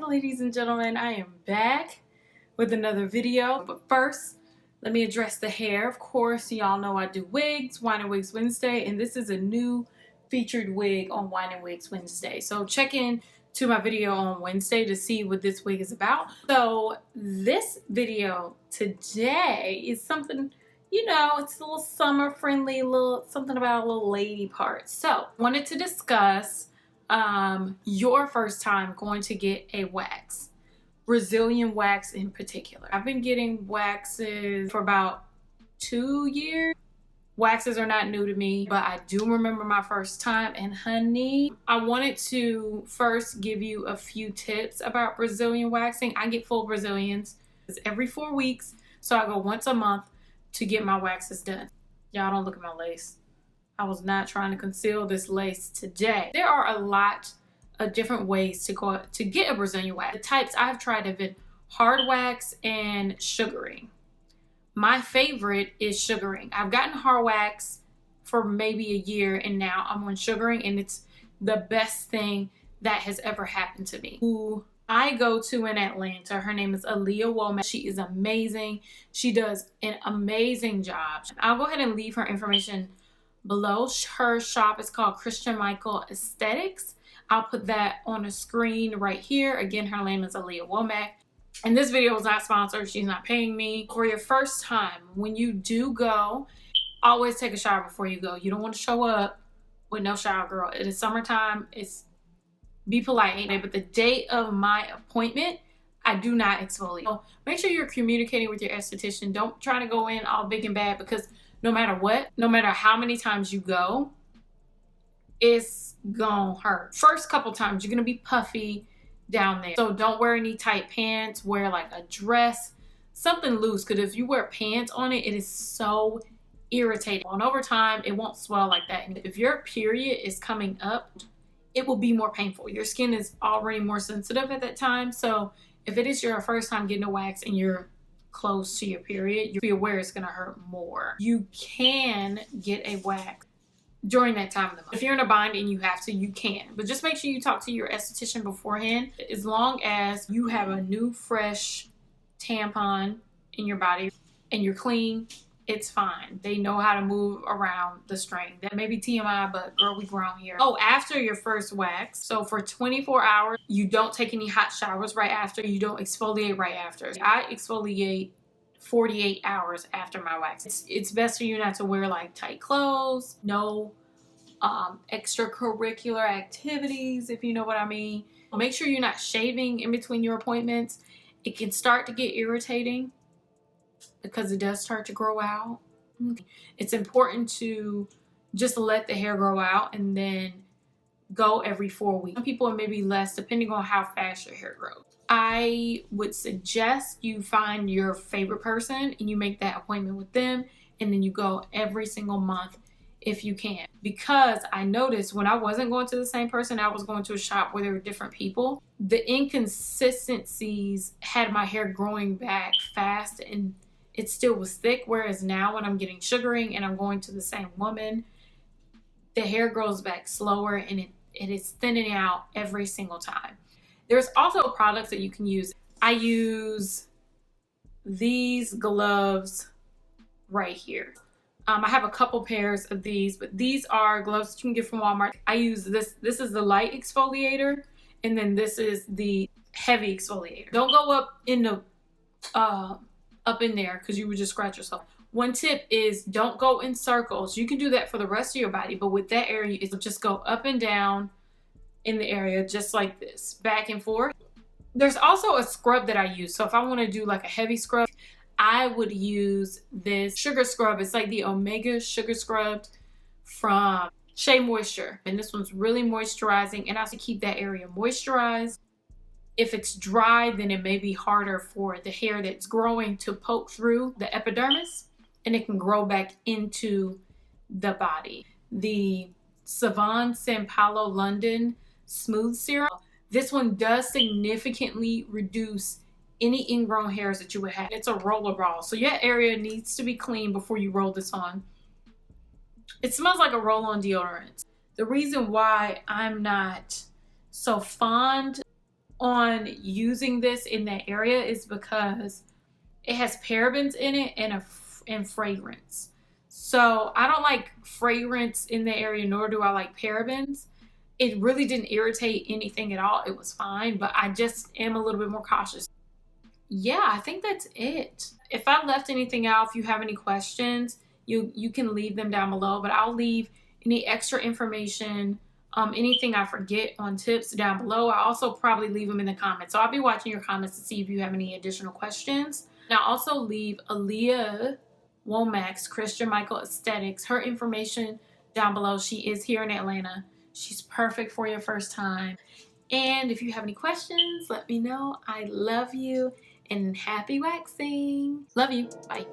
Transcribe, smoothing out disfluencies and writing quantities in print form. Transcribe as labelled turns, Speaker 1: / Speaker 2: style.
Speaker 1: ladies and gentlemen, I am back with another video. But first, let me address the hair. Of course, y'all know I do wigs, Wine and Wigs Wednesday, and this is a new featured wig on Wine and Wigs Wednesday. So check in to my video on Wednesday to see what this wig is about. So this video today is something, you know, it's a little summer friendly, something about a little lady part. So I wanted to discuss your first time going to get a wax, Brazilian wax in particular. I've been getting waxes for about 2 years. Waxes are not new to me, but I do remember my first time. And honey, I wanted to first give you a few tips about Brazilian waxing. I get full Brazilians every 4 weeks, so I go once a month to get my waxes done. Y'all don't look at my lace. I was not trying to conceal this lace today. There are a lot of different ways to get a Brazilian wax. The types I've tried have been hard wax and sugaring. My favorite is sugaring. I've gotten hard wax for maybe a year and now I'm on sugaring, and it's the best thing that has ever happened to me. Who I go to in Atlanta, her name is Aaliyah Womack. She is amazing. She does an amazing job. I'll go ahead and leave her information below. Her shop is called Christian Michael Aesthetics. I'll put that on a screen right here. Again, her name is Aaliyah Womack. And this video was not sponsored. She's not paying me. For your first time, when you do go, always take a shower before you go. You don't want to show up with no shower, girl. It is summertime. Be polite. But the date of my appointment, I do not exfoliate. So make sure you're communicating with your esthetician. Don't try to go in all big and bad, because no matter what, no matter how many times you go, it's gonna hurt. First couple times, you're gonna be puffy down there. So don't wear any tight pants. Wear like a dress, something loose, because if you wear pants on it, it is so irritating. And over time, it won't swell like that. And if your period is coming up, it will be more painful. Your skin is already more sensitive at that time. So if it is your first time getting a wax and you're close to your period, you'll be aware it's gonna hurt more. You can get a wax during that time of the month. If you're in a bind and you have to, you can. But just make sure you talk to your esthetician beforehand. As long as you have a new, fresh tampon in your body and you're clean, it's fine. They know how to move around the string. That may be TMI, but girl, we grown here. Oh, after your first wax, so for 24 hours, you don't take any hot showers right after. You don't exfoliate right after. I exfoliate 48 hours after my wax. It's best for you not to wear like tight clothes, no extracurricular activities, if you know what I mean. Make sure you're not shaving in between your appointments. It can start to get irritating because it does start to grow out. It's important to just let the hair grow out and then go every 4 weeks. Some people are maybe less, depending on how fast your hair grows. I would suggest you find your favorite person and you make that appointment with them, and then you go every single month if you can. Because I noticed when I wasn't going to the same person, I was going to a shop where there were different people. The inconsistencies had my hair growing back fast and it still was thick, whereas now when I'm getting sugaring and I'm going to the same woman, the hair grows back slower and it is thinning out every single time. There's also products that you can use. I use these gloves right here. I have a couple pairs of these, but these are gloves that you can get from Walmart. I use this. This is the light exfoliator, and then this is the heavy exfoliator. Don't go up in there because you would just scratch yourself. One tip is don't go in circles. You can do that for the rest of your body, but with that area, is just go up and down in the area just like this, back and forth. There's also a scrub that I use. So if I want to do like a heavy scrub, I would use this sugar scrub. It's like the Omega sugar scrub from Shea Moisture. And this one's really moisturizing, and I have to keep that area moisturized. If it's dry, then it may be harder for the hair that's growing to poke through the epidermis, and it can grow back into the body. The Savon San Paulo London Smooth Serum. This one does significantly reduce any ingrown hairs that you would have. It's a roller ball, so your area needs to be clean before you roll this on. It smells like a roll-on deodorant. The reason why I'm not so fond on using this in that area is because it has parabens in it and fragrance. So I don't like fragrance in the area, nor do I like parabens. It really didn't irritate anything at all. It was fine, but I just am a little bit more cautious. Yeah, I think that's it. If I left anything out, if you have any questions, you can leave them down below, but I'll leave any extra information, anything I forget on tips down below. I also probably leave them in the comments. So I'll be watching your comments to see if you have any additional questions. And I'll also leave Aaliyah Womack's Christian Michael Aesthetics, her information down below. She is here in Atlanta. She's perfect for your first time. And if you have any questions, let me know. I love you and happy waxing. Love you. Bye.